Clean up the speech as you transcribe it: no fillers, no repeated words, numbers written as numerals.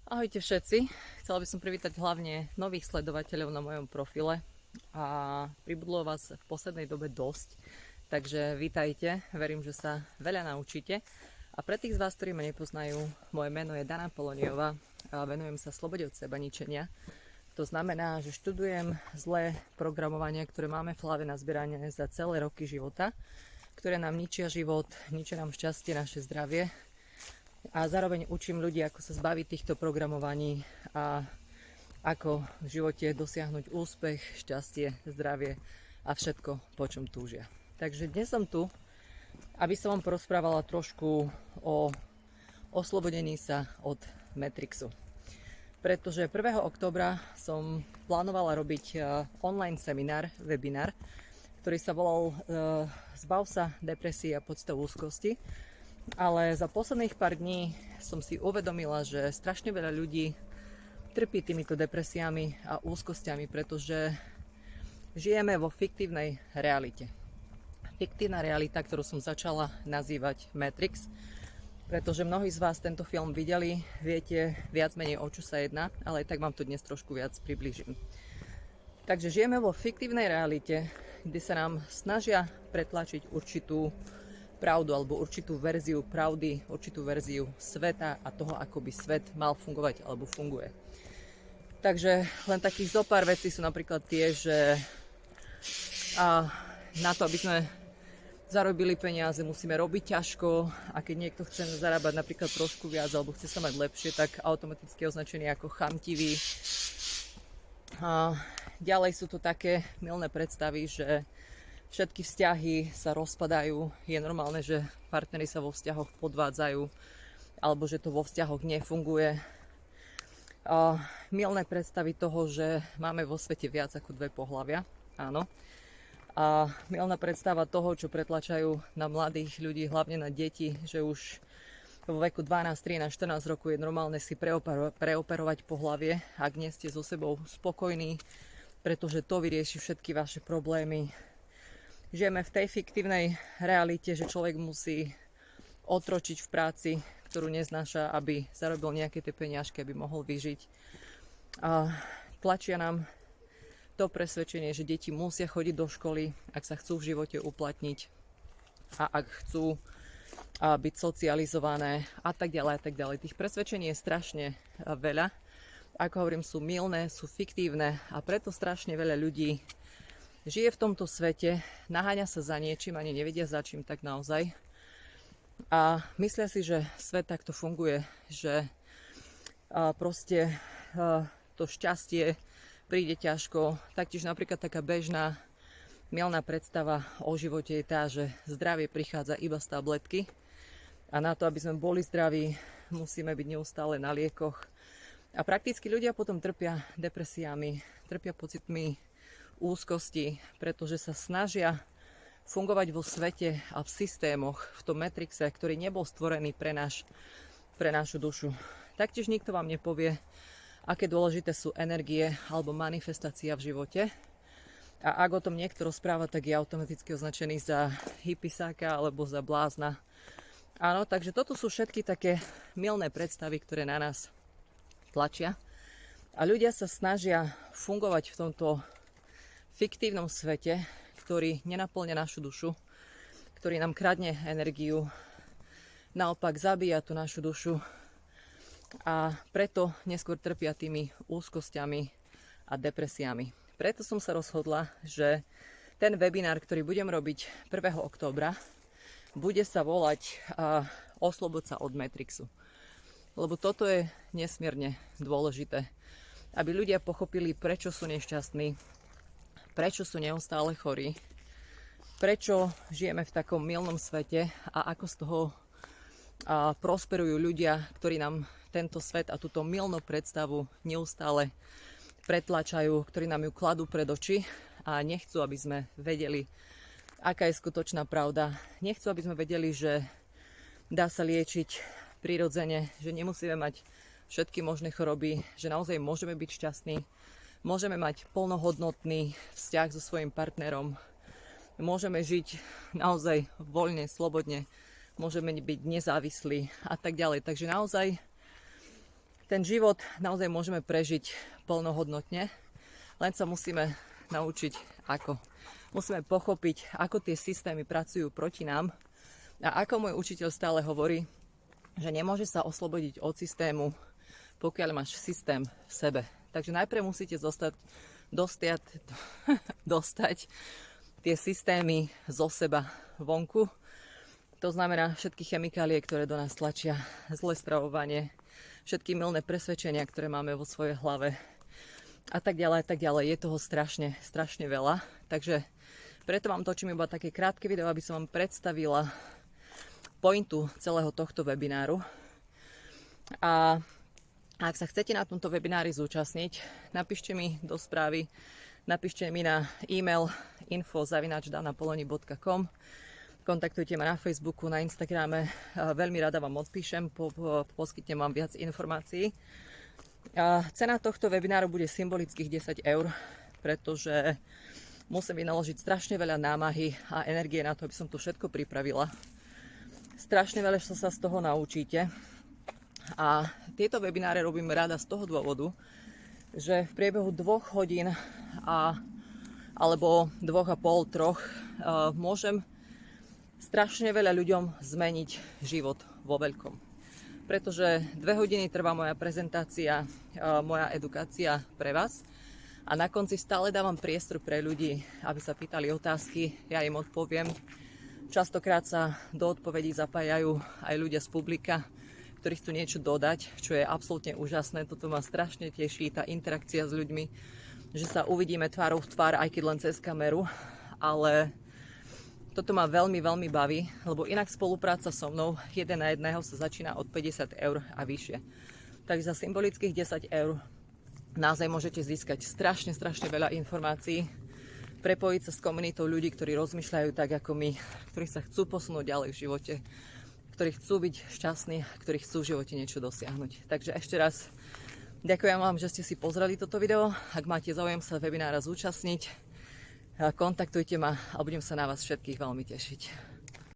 Ahojte všetci. Chcela by som privítať hlavne nových sledovateľov na mojom profile a pribudlo vás v poslednej dobe dosť, takže vítajte, verím, že sa veľa naučíte. A pre tých z vás, ktorí ma nepoznajú, moje meno je Dana Poloniová a venujem sa slobode od seba ničenia. To znamená, že študujem zlé programovania, ktoré máme v hlave nazbierané za celé roky života, ktoré nám ničia život, ničia nám šťastie, naše zdravie. A zároveň učím ľudí, ako sa zbaviť týchto programovaní a ako v živote dosiahnuť úspech, šťastie, zdravie a všetko, po čom túžia. Takže dnes som tu, aby som vám porozprávala trošku o oslobodení sa od Matrixu. Pretože 1. októbra som plánovala robiť online seminár, webinár, ktorý sa volal Zbav sa depresie a podstav úzkosti. Ale za posledných pár dní som si uvedomila, že strašne veľa ľudí trpí týmito depresiami a úzkosťami, pretože žijeme vo fiktívnej realite. Fiktívna realita, ktorú som začala nazývať Matrix, pretože mnohí z vás tento film videli, viete viac menej o čo sa jedná, ale aj tak vám to dnes trošku viac priblížim. Takže žijeme vo fiktívnej realite, kde sa nám snažia pretlačiť určitú pravdu alebo určitú verziu pravdy, určitú verziu sveta a toho, ako by svet mal fungovať alebo funguje. Takže len takých zopár vecí sú napríklad tie, že na to, aby sme zarobili peniaze, musíme robiť ťažko a keď niekto chce zarábať napríklad trošku viac alebo chce sa mať lepšie, tak automaticky je označený ako chamtivý. A ďalej sú to také mylné predstavy, že všetky vzťahy sa rozpadajú. Je normálne, že partneri sa vo vzťahoch podvádzajú alebo že to vo vzťahoch nefunguje. Mylné predstavy toho, že máme vo svete viac ako dve pohlavia. Áno. A mylná predstava toho, čo pretlačajú na mladých ľudí, hlavne na deti, že už vo veku 12, 13, 14 rokov je normálne si preoperovať pohlavie, ak nie ste so sebou spokojní, pretože to vyrieši všetky vaše problémy. Žijeme v tej fiktívnej realite, že človek musí otročiť v práci, ktorú neznáša, aby zarobil nejaké tie peniažky, aby mohol vyžiť. A tlačia nám to presvedčenie, že deti musia chodiť do školy, ak sa chcú v živote uplatniť a ak chcú byť socializované a tak ďalej a tak ďalej. Tých presvedčení je strašne veľa. Ako hovorím, sú mylné, sú fiktívne a preto strašne veľa ľudí žije v tomto svete, naháňa sa za niečím, ani nevedia za čím tak naozaj. A myslia si, že svet takto funguje, že proste to šťastie príde ťažko. Taktiež napríklad taká bežná mylná predstava o živote je tá, že zdravie prichádza iba z tabletky. A na to, aby sme boli zdraví, musíme byť neustále na liekoch. A prakticky ľudia potom trpia depresiami, trpia pocitmi úzkosti, pretože sa snažia fungovať vo svete a v systémoch, v tom Matrixe, ktorý nebol stvorený pre našu dušu. Taktiež nikto vám nepovie, aké dôležité sú energie alebo manifestácia v živote. A ak o tom niekto rozpráva, tak je automaticky označený za hippisáka alebo za blázna. Áno, takže toto sú všetky také mylné predstavy, ktoré na nás tlačia. A ľudia sa snažia fungovať v tomto fiktívnom svete, ktorý nenaplňa našu dušu, ktorý nám kradne energiu, naopak zabíja tú našu dušu a preto neskôr trpia tými úzkosťami a depresiami. Preto som sa rozhodla, že ten webinár, ktorý budem robiť 1. októbra, bude sa volať Oslobod sa od Matrixu. Lebo toto je nesmierne dôležité, aby ľudia pochopili, prečo sú nešťastní, prečo sú neustále chorí, prečo žijeme v takom mylnom svete a ako z toho prosperujú ľudia, ktorí nám tento svet a túto mylnú predstavu neustále pretlačajú, ktorí nám ju kladú pred oči a nechcú, aby sme vedeli, aká je skutočná pravda. Nechcú, aby sme vedeli, že dá sa liečiť prirodzene, že nemusíme mať všetky možné choroby, že naozaj môžeme byť šťastní, môžeme mať plnohodnotný vzťah so svojím partnerom, môžeme žiť naozaj voľne, slobodne, môžeme byť nezávislí a tak ďalej. Takže naozaj ten život naozaj môžeme prežiť plnohodnotne, len sa musíme naučiť ako. Musíme pochopiť, ako tie systémy pracujú proti nám a ako môj učiteľ stále hovorí, že nemôže sa oslobodiť od systému, pokiaľ máš systém v sebe. Takže najprv musíte dostať tie systémy zo seba vonku. To znamená všetky chemikálie, ktoré do nás tlačia, zlé stravovanie, všetky mylné presvedčenia, ktoré máme vo svojej hlave a tak ďalej, a tak ďalej. Je toho strašne, strašne veľa. Takže preto vám točím iba také krátke video, aby som vám predstavila pointu celého tohto webináru. A ak sa chcete na tomto webinári zúčastniť, napíšte mi do správy, napíšte mi na e-mail info@danapoloni.com, kontaktujte ma na Facebooku, na Instagrame, veľmi rada vám odpíšem, poskytnem vám viac informácií. Cena tohto webináru bude symbolických 10 eur, pretože musím vynaložiť strašne veľa námahy a energie na to, aby som to všetko pripravila. Strašne veľa sa z toho naučíte. A tieto webináre robím rada z toho dôvodu, že v priebehu 2 hodín alebo 2,5, 3 môžem strašne veľa ľuďom zmeniť život vo veľkom. Pretože 2 hodiny trvá moja prezentácia, moja edukácia pre vás a na konci stále dávam priestor pre ľudí, aby sa pýtali otázky, ja im odpoviem. Častokrát sa do odpovedí zapájajú aj ľudia z publika, ktorí chcú niečo dodať, čo je absolútne úžasné. Toto ma strašne teší, tá interakcia s ľuďmi, že sa uvidíme tvárou v tvár, aj keď len cez kameru, ale toto ma veľmi, veľmi baví, lebo inak spolupráca so mnou 1 na 1 sa začína od 50 eur a vyššie. Takže za symbolických 10 eur naozaj môžete získať strašne, strašne veľa informácií, prepojiť sa s komunitou ľudí, ktorí rozmýšľajú tak ako my, ktorí sa chcú posunúť ďalej v živote, ktorí chcú byť šťastní, ktorí chcú v živote niečo dosiahnuť. Takže ešte raz ďakujem vám, že ste si pozreli toto video. Ak máte záujem sa webinára zúčastniť, kontaktujte ma a budem sa na vás všetkých veľmi tešiť.